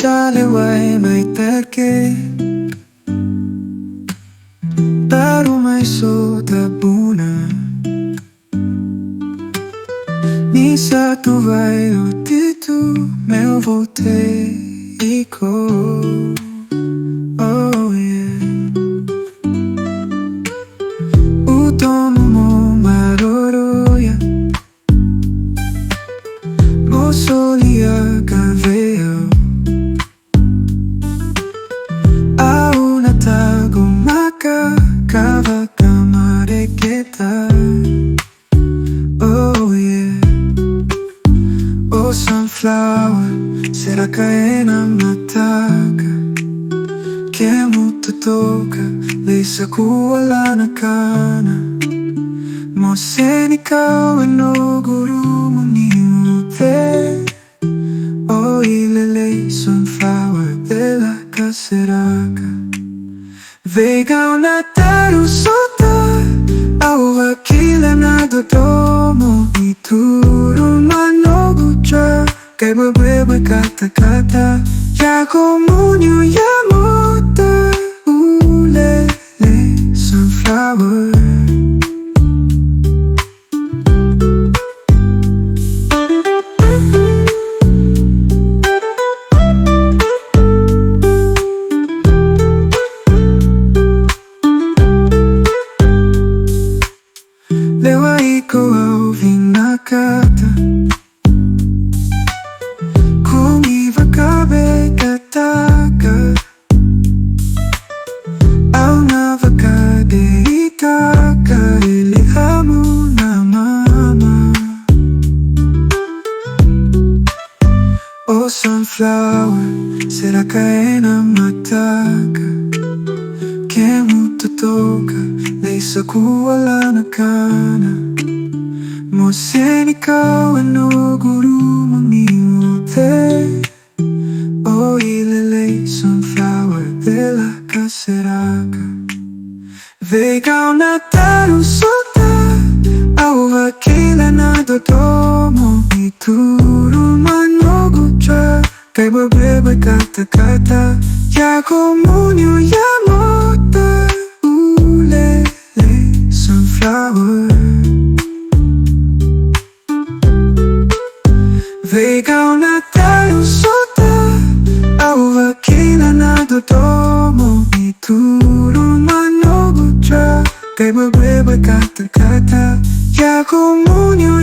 Shaleway may terke Baru may sotabuna Ni satu vai utitu meu volte iko. Oh yeah. Utomo mo maroroya Mo solia caveo Au natago maka Kava kamareketa. Oh yeah. Oh sunflower, será caena mataka Kemuto toka, lisa kuwala na kana Moseni kao no guru muni mute. Oh ilele sunflower de la caseraka Vega una taru sota Au wakila na dodomo Ituru manogucha Kay babebe kata-kata Yako munyo yamota Ulele sunflower Lewa iko au vinakata Kumiva kabe kataka Au navakade itaka Ilihamu na mama. Oh sunflower, será caena mataka Kemuto toka, leisa kuwala na kana Moseni kao no guru muni mute. Oh ilele sunflower de la caseraka Vega una taru sota Au wakila na dodomo Ituru manogucha Kay babebe kata-kata Yako munyo yamota Ulele sunflower Vega una taru sota Au wakila na dodomo Ituru manogucha Kay babebe kata-kata Yako munyo